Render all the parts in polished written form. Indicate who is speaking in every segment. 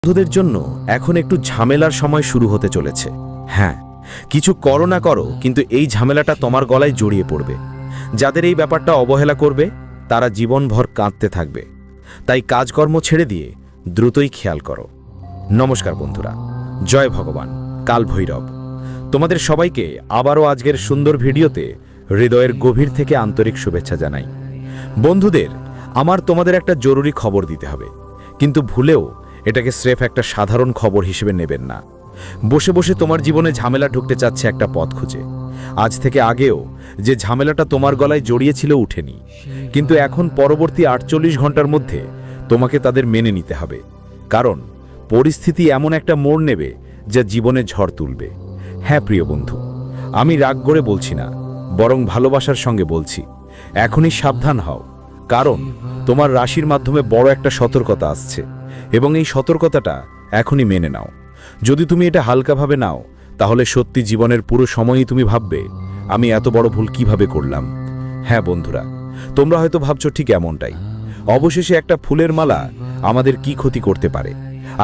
Speaker 1: বন্ধুদের জন্য এখন একটু ঝামেলার সময় শুরু হতে চলেছে। হ্যাঁ, কিছু করো না করো, কিন্তু এই ঝামেলাটা তোমার গলায় জড়িয়ে পড়বে। যাদের এই ব্যাপারটা অবহেলা করবে তারা জীবনভর কাঁদতে থাকবে। তাই কাজকর্ম ছেড়ে দিয়ে দ্রুতই খেয়াল করো। নমস্কার বন্ধুরা, জয় ভগবান কাল ভৈরব। তোমাদের সবাইকে আবারও আজকের সুন্দর ভিডিওতে হৃদয়ের গভীর থেকে আন্তরিক শুভেচ্ছা জানাই। বন্ধুদের, আমার তোমাদের একটা জরুরি খবর দিতে হবে, কিন্তু ভুলেও এটাকে স্রেফ একটা সাধারণ খবর হিসেবে নেবেন না। বসে বসে তোমার জীবনে ঝামেলা ঢুকতে চাচ্ছে একটা পথ খুঁজে। আজ থেকে আগেও যে ঝামেলাটা তোমার গলায় জড়িয়েছিল উঠেনি, কিন্তু এখন পরবর্তী 48 ঘন্টার মধ্যে তোমাকে তাদের মেনে নিতে হবে। কারণ পরিস্থিতি এমন একটা মোড় নেবে যা জীবনে ঝড় তুলবে। হ্যাঁ প্রিয় বন্ধু, আমি রাগ করে বলছি না, বরং ভালোবাসার সঙ্গে বলছি, এখনই সাবধান হও। কারণ তোমার রাশির মাধ্যমে বড় একটা সতর্কতা আসছে, এবং এই সতর্কতাটা এখনই মেনে নাও। যদি তুমি এটা হালকাভাবে নাও, তাহলে সত্যি জীবনের পুরো সময়ই তুমি ভাববে, আমি এত বড় ভুল কিভাবে করলাম। হ্যাঁ বন্ধুরা, তোমরা হয়তো ভাবছো ঠিক এমনটাই। অবশেষে একটা ফুলের মালা আমাদের কি ক্ষতি করতে পারে,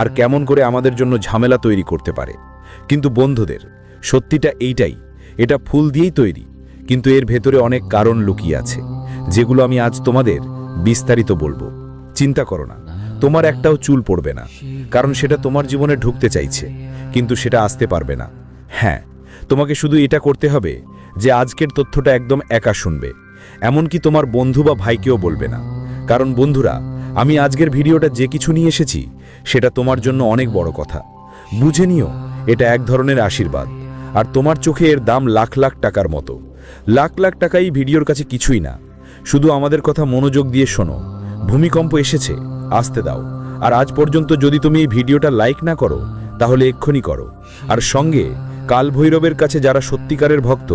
Speaker 1: আর কেমন করে আমাদের জন্য ঝামেলা তৈরি করতে পারে। কিন্তু বন্ধুদের, সত্যিটা এইটাই, এটা ফুল দিয়েই তৈরি, কিন্তু এর ভেতরে অনেক কারণ লুকিয়ে আছে, যেগুলো আমি আজ তোমাদের বিস্তারিত বলবো। চিন্তা করো না, তোমার একটাও চুল পড়বে না, কারণ সেটা তোমার জীবনে ঢুকতে চাইছে, কিন্তু সেটা আসতে পারবে না। হ্যাঁ, তোমাকে শুধু এটা করতে হবে যে আজকের তথ্যটা একদম একা শুনবে, এমনকি তোমার বন্ধু বা ভাইকেও বলবে না। কারণ বন্ধুরা, আমি আজকের ভিডিওটা যে কিছু নিয়ে এসেছি সেটা তোমার জন্য অনেক বড় কথা। বুঝে নিও, এটা এক ধরনের আশীর্বাদ, আর তোমার চোখে এর দাম লাখ লাখ টাকার মতো। লাখ লাখ টাকা এই ভিডিওর কাছে কিছুই না। শুধু আমাদের কথা মনোযোগ দিয়ে শোনো। ভূমিকম্প এসেছে, আসতে দাও। আর আজ পর্যন্ত যদি তুমি এই ভিডিওটা লাইক না করো, তাহলে এক্ষুনি করো। আর সঙ্গে কাল ভৈরবের কাছে যারা সত্যিকারের ভক্ত,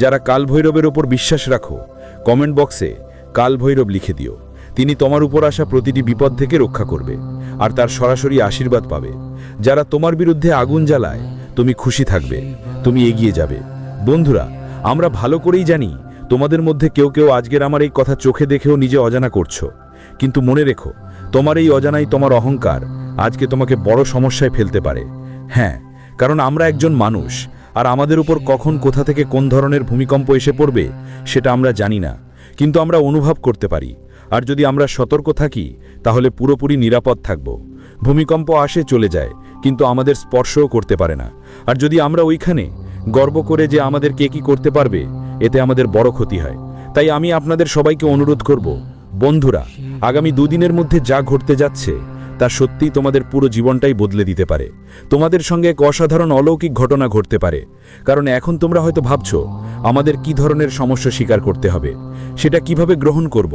Speaker 1: যারা কাল ভৈরবের ওপর বিশ্বাস রাখো, কমেন্ট বক্সে কাল ভৈরব লিখে দিও। তিনি তোমার উপর আসা প্রতিটি বিপদ থেকে রক্ষা করবে, আর তার সরাসরি আশীর্বাদ পাবে। যারা তোমার বিরুদ্ধে আগুন জ্বালায়, তুমি খুশি থাকবে, তুমি এগিয়ে যাবে। বন্ধুরা, আমরা ভালো করেই জানি তোমাদের মধ্যে কেউ কেউ আজকের আমার এই কথা চোখে দেখেও নিজে অজানা করছো। কিন্তু মনে রেখো, তোমার এই অজানাই তোমার অহংকার আজকে তোমাকে বড় সমস্যায় ফেলতে পারে। হ্যাঁ, কারণ আমরা একজন মানুষ, আর আমাদের উপর কখন কোথা থেকে কোন ধরনের ভূমিকম্প এসে পড়বে সেটা আমরা জানি না, কিন্তু আমরা অনুভব করতে পারি। আর যদি আমরা সতর্ক থাকি, তাহলে পুরোপুরি নিরাপদ থাকব। ভূমিকম্প আসে চলে যায়, কিন্তু আমাদের স্পর্শও করতে পারে না। আর যদি আমরা ওইখানে গর্ব করে যে আমাদের কে কি করতে পারবে, এতে আমাদের বড় ক্ষতি হয়। তাই আমি আপনাদের সবাইকে অনুরোধ করব, বন্ধুরা, আগামী দুদিনের মধ্যে যা ঘটতে যাচ্ছে তা সত্যিই তোমাদের পুরো জীবনটাই বদলে দিতে পারে। তোমাদের সঙ্গে এক অসাধারণ অলৌকিক ঘটনা ঘটতে পারে। কারণ এখন তোমরা হয়তো ভাবছো, আমাদের কি ধরনের সমস্যা স্বীকার করতে হবে, সেটা কিভাবে গ্রহণ করব।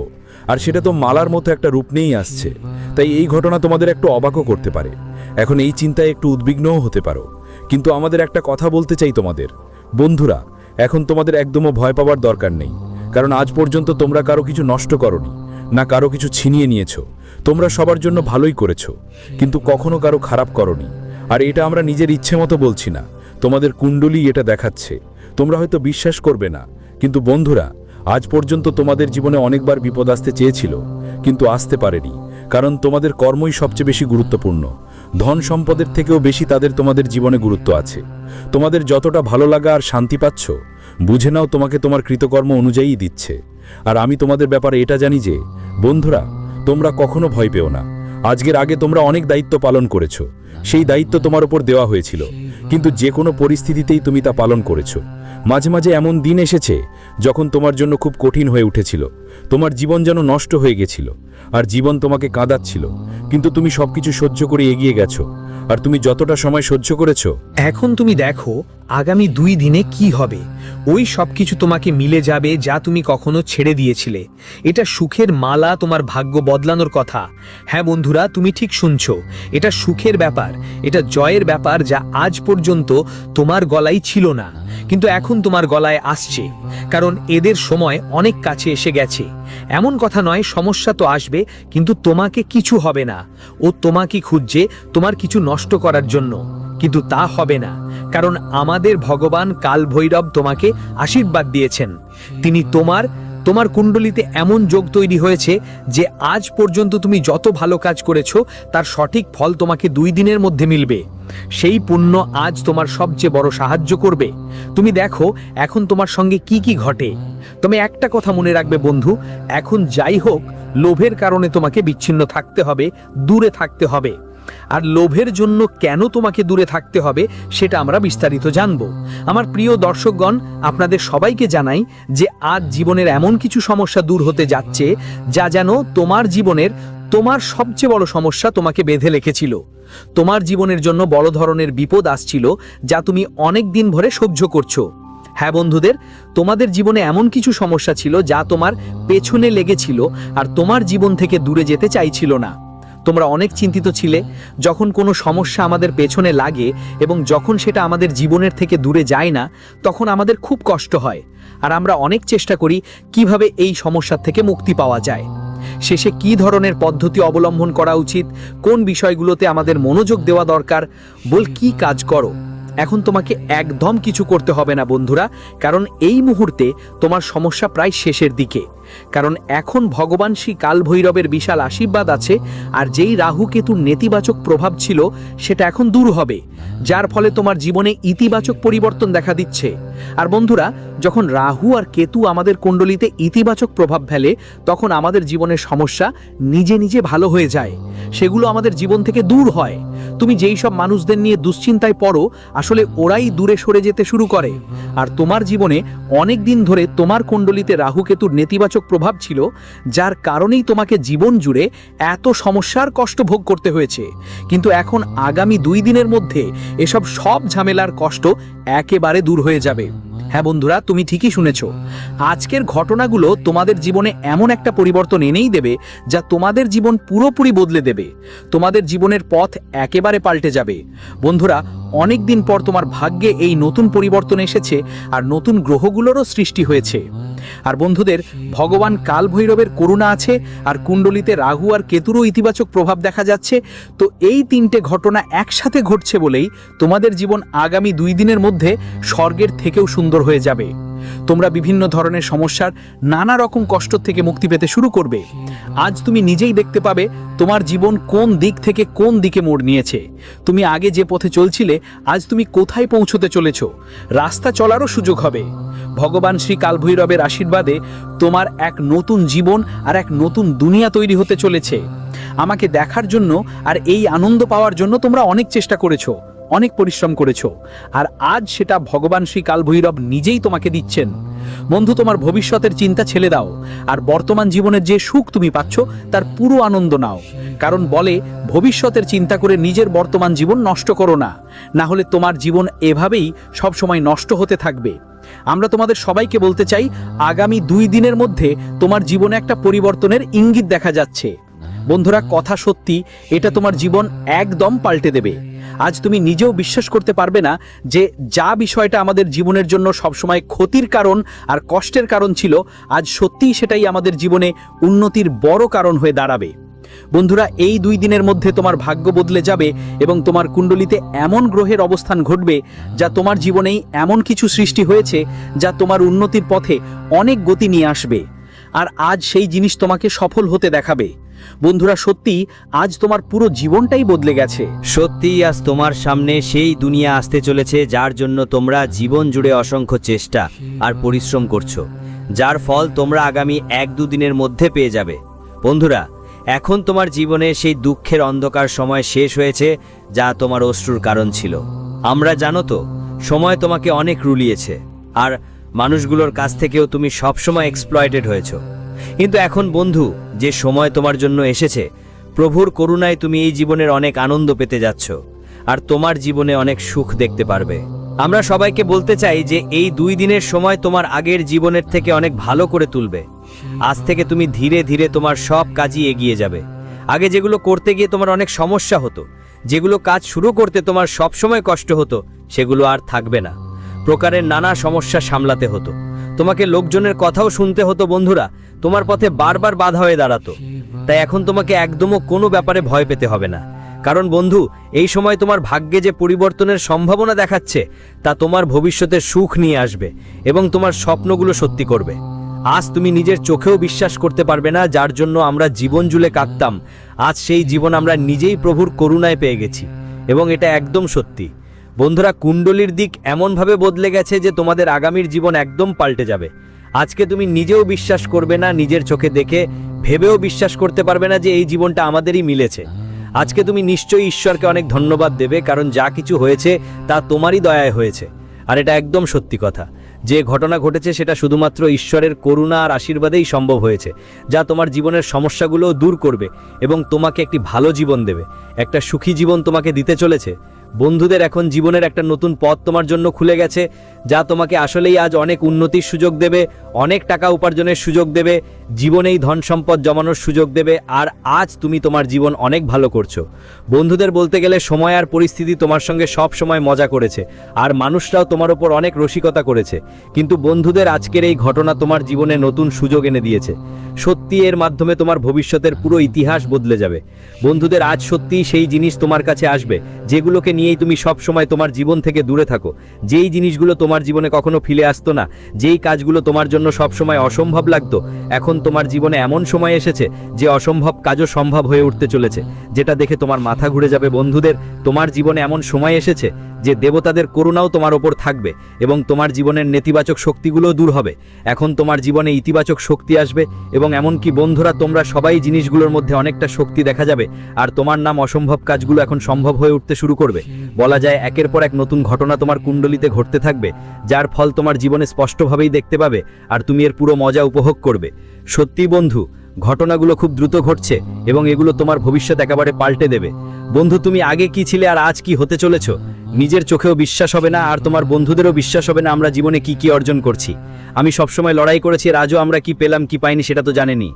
Speaker 1: আর সেটা তো মালার মতো একটা রূপ নিয়েই আসছে। তাই এই ঘটনা তোমাদের একটু অবাকও করতে পারে। এখন এই চিন্তায় একটু উদ্বিগ্নও হতে পারো। কিন্তু আমাদের একটা কথা বলতে চাই তোমাদের, বন্ধুরা, এখন তোমাদের একদমও ভয় পাওয়ার দরকার নেই। কারণ আজ পর্যন্ত তোমরা কারো কিছু নষ্ট করনি, না কারো কিছু ছিনিয়ে নিয়েছো। তোমরা সবার জন্য ভালোই করেছো, কিন্তু কখনো কারো খারাপ করনি। আর এটা আমরা নিজের ইচ্ছে মতো বলছি না, তোমাদের কুণ্ডলী এটা দেখাচ্ছে। তোমরা হয়তো বিশ্বাস করবে না, কিন্তু বন্ধুরা, আজ পর্যন্ত তোমাদের জীবনে অনেকবার বিপদ আসতে চেয়েছিল, কিন্তু আসতে পারেনি। কারণ তোমাদের কর্মই সবচেয়ে বেশি গুরুত্বপূর্ণ। ধন সম্পদের থেকেও বেশি তাদের তোমাদের জীবনে গুরুত্ব আছে। তোমাদের যতটা ভালো লাগা আর শান্তি পাচ্ছ, বুঝে নাও তোমাকে তোমার কৃতকর্ম অনুযায়ী দিচ্ছে। আর আমি তোমাদের ব্যাপারে এটা জানি যে, বন্ধুরা, তোমরা কখনো ভয় পেও না। আজকের আগে তোমরা অনেক দায়িত্ব পালন করেছো, সেই দায়িত্ব তোমার উপর দেওয়া হয়েছিল, কিন্তু যে কোনো পরিস্থিতিতেই তুমি তা পালন করেছো। মাঝে মাঝে এমন দিন এসেছে যখন তোমার জন্য খুব কঠিন হয়ে উঠেছিল, তোমার জীবন যেন নষ্ট হয়ে গেছিল, আর জীবন তোমাকে কাঁদাচ্ছিল, কিন্তু তুমি সবকিছু সহ্য করে এগিয়ে গেছো। আর তুমি যতটা সময় সহ্য করেছো,
Speaker 2: এখন তুমি দেখো আগামী 2 দিনে কি হবে। ওই সবকিছু তোমাকে মিলে যাবে যা তুমি কখনো ছেড়ে দিয়েছিলে। এটা সুখের মালা, তোমার ভাগ্য বদলানোর কথা। হ্যাঁ বন্ধুরা, তুমি ঠিক শুনছো, এটা সুখের ব্যাপার, এটা জয়ের ব্যাপার, যা আজ পর্যন্ত তোমার গলায় ছিল না, কিন্তু এখন তোমার গলায় আসছে। কারণ এদের সময় অনেক কাছে এসে গেছে। এমন কথা নয়, সমস্যা তো আসবে, কিন্তু তোমাকে কিছু হবে না। ও তোমাকে খুঁজছে তোমার কিছু নষ্ট করার জন্য, কিন্তু তা হবে না। কারণ আমাদের ভগবান কাল ভৈরব তোমাকে আশীর্বাদ দিয়েছেন। তিনি তোমার তোমার কুণ্ডলিতে এমন যোগ তৈরি হয়েছে যে আজ পর্যন্ত তুমি যত ভালো কাজ করেছো তার সঠিক ফল তোমাকে 2 দিনের মধ্যে মিলবে। সেই পুণ্য আজ তোমার সবচেয়ে বড় সাহায্য করবে। তুমি দেখো এখন তোমার সঙ্গে কি কি ঘটে। তুমি একটা কথা মনে রাখবে বন্ধু, এখন যাই হোক লোভের কারণে তোমাকে বিচ্ছিন্ন থাকতে হবে, দূরে থাকতে হবে। আর লোভের জন্য কেন তোমাকে দূরে থাকতে হবে সেটা আমরা বিস্তারিত জানব। আমার প্রিয় দর্শকগণ, আপনাদের সবাইকে জানাই যে আজ জীবনের এমন কিছু সমস্যা দূর হতে যাচ্ছে যা যেন তোমার জীবনের তোমার সবচেয়ে বড় সমস্যা তোমাকে বেঁধে রেখেছিল। তোমার জীবনের জন্য বড় ধরনের বিপদ আসছিল যা তুমি অনেক দিন ধরে সহ্য করছো। হ্যাঁ বন্ধুদের, তোমাদের জীবনে এমন কিছু সমস্যা ছিল যা তোমার পেছনে লেগেছিল আর তোমার জীবন থেকে দূরে যেতে চাইছিল না। তোমরা অনেক চিন্তিত ছিলে। যখন কোনো সমস্যা আমাদের পেছনে লাগে এবং যখন সেটা আমাদের জীবনের থেকে দূরে যায় না, তখন আমাদের খুব কষ্ট হয় আর আমরা অনেক চেষ্টা করি কিভাবে এই সমস্যার থেকে মুক্তি পাওয়া যায়। শেষে কী ধরনের পদ্ধতি অবলম্বন করা উচিত, কোন বিষয়গুলোতে আমাদের মনোযোগ দেওয়া দরকার, বল কি কাজ করো। এখন তোমাকে একদম কিছু করতে হবে না বন্ধুরা, কারণ এই মুহূর্তে তোমার সমস্যা প্রায় শেষের দিকে। কারণ এখন ভগবান শ্রী কালভৈরবের বিশাল আশীর্বাদ আছে, আর যেই রাহু কেতুর নেতিবাচক প্রভাব ছিল সেটা এখন দূর হবে, যার ফলে তোমার জীবনে ইতিবাচক পরিবর্তন দেখা দিচ্ছে। আর বন্ধুরা, যখন রাহু আর কেতু আমাদের কুণ্ডলিতে ইতিবাচক প্রভাব ফেলে তখন আমাদের জীবনের সমস্যা নিজে নিজে ভালো হয়ে যায়, সেগুলো আমাদের জীবন থেকে দূর হয়। তুমি যেই সব মানুষদের নিয়ে দুশ্চিন্তায় পড়ো, আসলে ওরাই দূরে সরে যেতে শুরু করে। আর তোমার জীবনে অনেক দিন ধরে তোমার কুণ্ডলিতে রাহু কেতুর নেতিবাচক প্রভাব ছিল, যার কারণেই তোমাকে জীবন জুড়ে এত সমস্যার কষ্ট ভোগ করতে হয়েছে। কিন্তু এখন আগামী 2 দিনের মধ্যে এসব সব ঝামেলার কষ্ট একেবারে দূর হয়ে যাবে। হ্যাঁ বন্ধুরা, তুমি ঠিকই শুনেছ। আজকের ঘটনাগুলো তোমাদের জীবনে এমন একটা পরিবর্তন এনেই দেবে যা তোমাদের জীবন পুরোপুরি বদলে দেবে। তোমাদের জীবনের পথ একেবারে পাল্টে যাবে। বন্ধুরা, অনেক দিন পর তোমার ভাগ্যে এই নতুন পরিবর্তন এসেছে আর নতুন গ্রহগুলোরও সৃষ্টি হয়েছে। আর বন্ধুদের, ভগবান কালভৈরবের করুণা আছে আর কুণ্ডলিতে রাহু আর কেতুরও ইতিবাচক প্রভাব দেখা যাচ্ছে। তো এই 3টে ঘটনা একসাথে ঘটছে বলেই তোমাদের জীবন আগামী 2 দিনের মধ্যে স্বর্গের থেকেও সুন্দর হয়ে যাবে। তোমরা বিভিন্ন ধরনের সমস্যার নানা রকম কষ্ট থেকে মুক্তি পেতে শুরু করবে। আজ তুমি নিজেই দেখতে পাবে তোমার জীবন কোন দিক থেকে কোন দিকে মোড় নিয়েছে। তুমি আগে যে পথে চলছিলে, আজ তুমি কোথায় পৌঁছতে চলেছ, রাস্তা চলারও সুযোগ হবে। ভগবান শ্রী কালভৈরবের আশীর্বাদে তোমার এক নতুন জীবন আর এক নতুন দুনিয়া তৈরি হতে চলেছে। আমাকে দেখার জন্য আর এই আনন্দ পাওয়ার জন্য তোমরা অনেক চেষ্টা করেছো, অনেক পরিশ্রম করেছো, আর আজ সেটা ভগবান শ্রী কালভৈরব নিজেই তোমাকে দিচ্ছেন। বন্ধু, তোমার ভবিষ্যতের চিন্তা ছেড়ে দাও আর বর্তমান জীবনের যে সুখ তুমি পাচ্ছ তার পুরো আনন্দ নাও। কারণ বলে, ভবিষ্যতের চিন্তা করে নিজের বর্তমান জীবন নষ্ট করো না, না হলে তোমার জীবন এভাবেই সবসময় নষ্ট হতে থাকবে। আমরা তোমাদের সবাইকে বলতে চাই, আগামী 2 দিনের মধ্যে তোমার জীবনে একটা পরিবর্তনের ইঙ্গিত দেখা যাচ্ছে। বন্ধুরা, কথা সত্যি, এটা তোমার জীবন একদম পাল্টে দেবে। আজ তুমি নিজেও বিশ্বাস করতে পারবে না যে যা বিষয়টা আমাদের জীবনের জন্য সবসময় ক্ষতির কারণ আর কষ্টের কারণ ছিল, আজ সত্যিই সেটাই আমাদের জীবনে উন্নতির বড় কারণ হয়ে দাঁড়াবে। বন্ধুরা, এই 2 দিনের মধ্যে তোমার ভাগ্য বদলে যাবে এবং তোমার কুণ্ডলিতে এমন গ্রহের অবস্থান ঘটবে যা তোমার জীবনেই এমন কিছু সৃষ্টি হয়েছে যা তোমার উন্নতির পথে অনেক গতি নিয়ে আসবে। আর আজ সেই জিনিস তোমাকে সফল হতে দেখাবে। বন্ধুরা, সত্যি আজ তোমার পুরো জীবনটাই বদলে গেছে।
Speaker 3: সত্যিই আজ তোমার সামনে সেই দুনিয়া আসতে চলেছে যার জন্য তোমরা জীবন জুড়ে অসংখ্য চেষ্টা আর পরিশ্রম করছো, যার ফল তোমরা আগামী 1-2 দিনের মধ্যে পেয়ে যাবে। বন্ধুরা, এখন তোমার জীবনে সেই দুঃখের অন্ধকার সময় শেষ হয়েছে যা তোমার অশ্রুর কারণ ছিল। আমরা জানো তো, সময় তোমাকে অনেক রুলিয়েছে আর মানুষগুলোর কাছ থেকেও তুমি সবসময় এক্সপ্লয়েটেড হয়েছো। কিন্তু এখন বন্ধু, যে সময় তোমার জন্য এসেছে, প্রভুর করুণায় তুমি এই জীবনের অনেক আনন্দ পেতে যাচ্ছ আর তোমার জীবনে অনেক সুখ দেখতে পারবে। আমরা সবাইকে বলতে চাই যে এই 2 দিনের সময় তোমার আগের জীবনের থেকে অনেক ভালো করে তুলবে। আজ থেকে তুমি ধীরে ধীরে তোমার সব কাজই এগিয়ে যাবে। আগে যেগুলো করতে গিয়ে তোমার অনেক সমস্যা হতো, যেগুলো কাজ শুরু করতে তোমার সব সময় কষ্ট হতো, সেগুলো আর থাকবে না। প্রকারের নানা সমস্যা সামলাতে হতো, তোমাকে লোকজনের কথাও শুনতে হতো। বন্ধুরা, তোমার পথে বারবার বাধা হয়ে দাঁড়াতো। তাই এখন তোমাকে একদমও কোনো ব্যাপারে ভয় পেতে হবে না। কারণ বন্ধু, এই সময় তোমার ভাগ্যে যে পরিবর্তনের সম্ভাবনা দেখাচ্ছে তা তোমার ভবিষ্যতের সুখ নিয়ে আসবে এবং তোমার স্বপ্নগুলো সত্যি করবে। আজ তুমি নিজের চোখেও বিশ্বাস করতে পারবে না, যার জন্য আমরা জীবন জুড়ে কাঁদতাম, আজ সেই জীবন আমরা নিজেই প্রভুর করুণায় পেয়ে গেছি। এবং এটা একদম সত্যি বন্ধুরা, কুণ্ডলীর দিক এমনভাবে বদলে গেছে যে তোমাদের আগামীর জীবন একদম পাল্টে যাবে। আজকে তুমি নিজেও বিশ্বাস করবে না, নিজের চোখে দেখে ভেবেও বিশ্বাস করতে পারবে না যে এই জীবনটা আমাদেরই মিলেছে। আজকে তুমি নিশ্চয়ই ঈশ্বরকে অনেক ধন্যবাদ দেবে, কারণ যা কিছু হয়েছে তা তোমারই দয়ায় হয়েছে। আর এটা একদম সত্যি কথা, যে ঘটনা ঘটেছে সেটা শুধুমাত্র ঈশ্বরের করুণা আর আশীর্বাদেই সম্ভব হয়েছে, যা তোমার জীবনের সমস্যাগুলোও দূর করবে এবং তোমাকে একটি ভালো জীবন দেবে, একটা সুখী জীবন তোমাকে দিতে চলেছে। বন্ধুদের, এখন জীবনের একটা নতুন পথ তোমার জন্য খুলে গেছে, যা তোমাকে আসলেই আজ অনেক উন্নতির সুযোগ দেবে, অনেক টাকা উপার্জনের সুযোগ দেবে, জীবনেই ধন সম্পদ জমানোর সুযোগ দেবে। আর আজ তুমি তোমার জীবন অনেক ভালো করছো। বন্ধুদের, বলতে গেলে সময় আর পরিস্থিতি তোমার সঙ্গে সব সময় মজা করেছে, আর মানুষরাও তোমার ওপর অনেক রসিকতা করেছে, কিন্তু বন্ধুদের, আজকের এই ঘটনা তোমার জীবনে নতুন সুযোগ এনে দিয়েছে। সত্যি এর মাধ্যমে তোমার ভবিষ্যতের পুরো ইতিহাস বদলে যাবে। বন্ধুদের, আজ সত্যিই সেই জিনিস তোমার কাছে আসবে যেগুলোকে নিয়েই তুমি সব সময় তোমার জীবন থেকে দূরে থাকো, যেই জিনিসগুলো তোমার জীবনে কখনো ফিরে আসতো না, যেই কাজগুলো তোমার জন্য সব সময় অসম্ভব লাগতো, এখন তোমার জীবনে এমন সময় এসেছে যে অসম্ভব কাজও সম্ভব হয়ে উঠতে চলেছে, যেটা দেখে তোমার মাথা ঘুরে যাবে। বন্ধুদের, তোমার জীবনে এমন সময় এসেছে যে দেবতাদের করুণাও তোমার ওপর থাকবে এবং তোমার জীবনের নেতিবাচক শক্তিগুলোও দূর হবে। এখন তোমার জীবনে ইতিবাচক শক্তি আসবে এবং এমনকি বন্ধুরা, তোমরা সবাই জিনিসগুলোর মধ্যে অনেকটা শক্তি দেখা যাবে, আর তোমার নাম অসম্ভব কাজগুলো এখন সম্ভব হয়ে উঠতে শুরু করবে। বলা যায় একের পর এক নতুন ঘটনা তোমার কুণ্ডলিতে ঘটতে থাকবে, যার ফল তোমার জীবনে স্পষ্টভাবেই দেখতে পাবে, আর তুমি এর পুরো মজা উপভোগ করবে। সত্যি বন্ধু, ঘটনাগুলো খুব দ্রুত ঘটছে এবং এগুলো তোমার ভবিষ্যৎ একেবারে পাল্টে দেবে। বন্ধু, তুমি আগে কি ছিলে আর আজ কি হতে চলেছো, নিজের চোখেও বিশ্বাস হবে না, আর তোমার বন্ধুদেরও বিশ্বাস হবে না আমরা জীবনে কি কি অর্জন করছি। আমি সবসময় লড়াই করেছি, আর আজও আমরা কি পেলাম কি পাইনি সেটা তো জানেনি।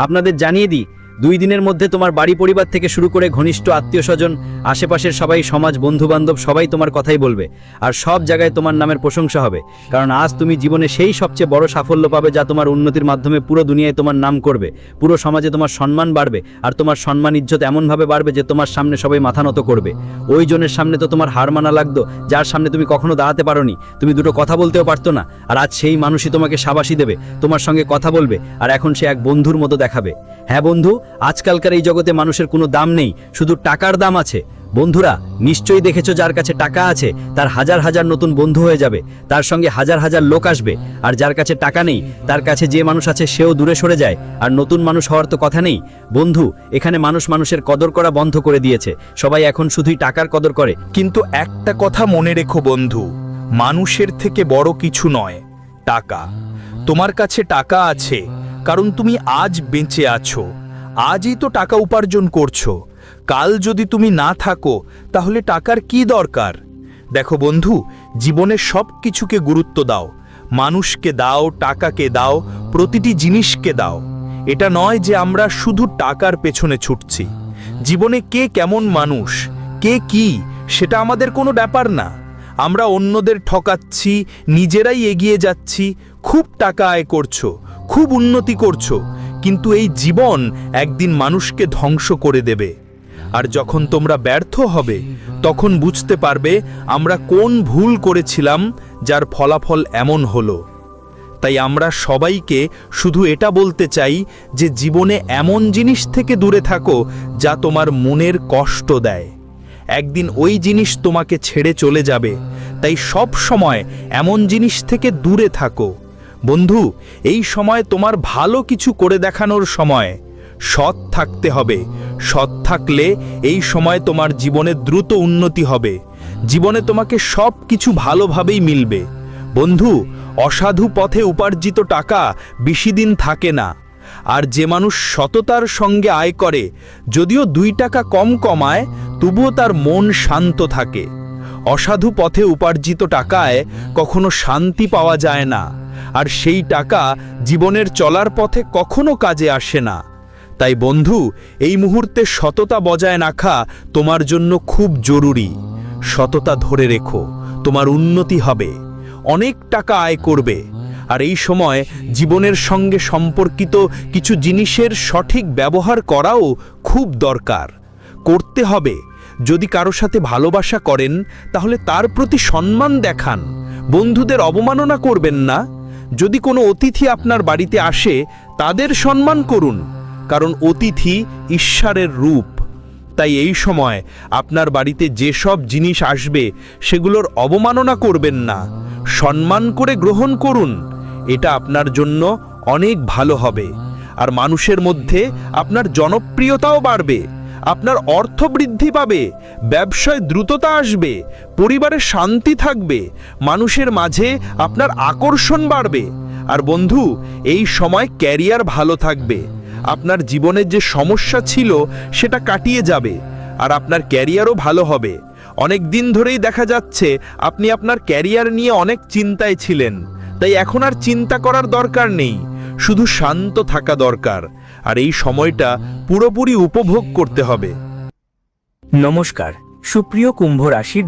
Speaker 3: আপনাদের জানিয়ে দিই, 2 দিনের মধ্যে তোমার বাড়ি পরিবার থেকে শুরু করে ঘনিষ্ঠ আত্মীয় স্বজন, আশেপাশের সবাই, সমাজ, বন্ধু বান্ধব সবাই তোমার কথাই বলবে, আর সব জায়গায় তোমার নামের প্রশংসা হবে। কারণ আজ তুমি জীবনে সেই সবচেয়ে বড় সাফল্য পাবে, যা তোমার উন্নতির মাধ্যমে পুরো দুনিয়ায় তোমার নাম করবে, পুরো সমাজে তোমার সম্মান বাড়বে, আর তোমার সম্মান ইজ্জত এমনভাবে বাড়বে যে তোমার সামনে সবাই মাথা নত করবে। ওই জনের সামনে তো তোমার হার মানা লাগতো, যার সামনে তুমি কখনো দাঁড়াতে পারোনি, তুমি দুটো কথা বলতেও পারতো না, আর আজ সেই মানুষই তোমাকে শাবাশি দেবে, তোমার সঙ্গে কথা বলবে, আর এখন সে এক বন্ধুর মতো দেখাবে। হ্যাঁ বন্ধু, আজকালকার এই জগতে মানুষের কোনো দাম নেই, শুধু টাকার দাম আছে। বন্ধুরা, নিশ্চয়ই দেখেছো, যার কাছে টাকা আছে তার হাজার হাজার নতুন বন্ধু হয়ে যাবে, তার সঙ্গে হাজার হাজার লোক আসবে, আর যার কাছে টাকা নেই তার কাছে যে মানুষ আছে সেও দূরে সরে যায়, আর নতুন মানুষ হওয়ার তো কথা নেই। বন্ধু, এখানে মানুষ মানুষের কদর করা বন্ধ করে দিয়েছে, সবাই এখন শুধুই টাকার কদর করে।
Speaker 4: কিন্তু একটা কথা মনে রেখো বন্ধু, মানুষের থেকে বড় কিছু নয় টাকা। তোমার কাছে টাকা আছে কারণ তুমি আজ বেঁচে আছো, আজই তো টাকা উপার্জন করছো। কাল যদি তুমি না থাকো তাহলে টাকার কি দরকার? দেখো বন্ধু, জীবনের সব কিছুকে গুরুত্ব দাও, মানুষকে দাও, টাকাকে দাও, প্রতিটি জিনিসকে দাও। এটা নয় যে আমরা শুধু টাকার পেছনে ছুটছি। জীবনে কে কেমন মানুষ, কে কি, সেটা আমাদের কোনো ব্যাপার না। আমরা অন্যদের ঠকাচ্ছি, নিজেরাই এগিয়ে যাচ্ছি, খুব টাকা আয় করছো, খুব উন্নতি করছো, কিন্তু এই জীবন একদিন মানুষকে ধ্বংস করে দেবে। আর যখন তোমরা ব্যর্থ হবে তখন বুঝতে পারবে আমরা কোন ভুল করেছিলাম, যার ফলাফল এমন হলো। তাই আমরা সবাইকে শুধু এটা বলতে চাই যে জীবনে এমন জিনিস থেকে দূরে থাকো যা তোমার মনের কষ্ট দেয়। একদিন ওই জিনিস তোমাকে ছেড়ে চলে যাবে, তাই সব সময় এমন জিনিস থেকে দূরে থাকো। বন্ধু, এই সময় তোমার ভালো কিছু করে দেখানোর সময়। সৎ থাকতে হবে, সৎ থাকলে এই সময় তোমার জীবনে দ্রুত উন্নতি হবে, জীবনে তোমাকে সব কিছু ভালোভাবেই মিলবে। বন্ধু, অসাধু পথে উপার্জিত টাকা বেশি দিন থাকে না, আর যে মানুষ সততার সঙ্গে আয় করে, যদিও 2 টাকা কম কমায় তবুও তার মন শান্ত থাকে। অসাধু পথে উপার্জিত টাকায় কখনো শান্তি পাওয়া যায় না, আর সেই টাকা জীবনের চলার পথে কখনো কাজে আসে না। তাই বন্ধু, এই মুহূর্তে সততা বজায় রাখা তোমার জন্য খুব জরুরি। সততা ধরে রেখো, তোমার উন্নতি হবে, অনেক টাকা আয় করবে। আর এই সময় জীবনের সঙ্গে সম্পর্কিত কিছু জিনিসের সঠিক ব্যবহার করাও খুব দরকার, করতে হবে। যদি কারো সাথে ভালোবাসা করেন তাহলে তার প্রতি সম্মান দেখান, বন্ধুদের অবমাননা করবেন না। যদি কোনো অতিথি আপনার বাড়িতে আসে তাদের সম্মান করুন, কারণ অতিথি ঈশ্বরের রূপ। তাই এই সময় আপনার বাড়িতে যেসব জিনিস আসবে সেগুলোর অবমাননা করবেন না, সম্মান করে গ্রহণ করুন। এটা আপনার জন্য অনেক ভালো হবে। আর মানুষের মধ্যে আপনার জনপ্রিয়তাও বাড়বে, আপনার অর্থ বৃদ্ধি পাবে, ব্যবসায় দ্রুততা আসবে, পরিবারে শান্তি থাকবে, মানুষের মাঝে আপনার আকর্ষণ বাড়বে। আর বন্ধু, এই সময় ক্যারিয়ার ভালো থাকবে। আপনার জীবনের যে সমস্যা ছিল সেটা কাটিয়ে যাবে, আর আপনার ক্যারিয়ারও ভালো হবে। অনেক দিন ধরেই দেখা যাচ্ছে আপনি আপনার ক্যারিয়ার নিয়ে অনেক চিন্তায় ছিলেন, তাই এখন আর চিন্তা করার দরকার নেই, শুধু শান্ত থাকা দরকার। আর এই সময়টা পুরোপুরি উপভোগ করতে হবে।
Speaker 5: নমস্কার সুপ্রিয় কুম্ভ রাশির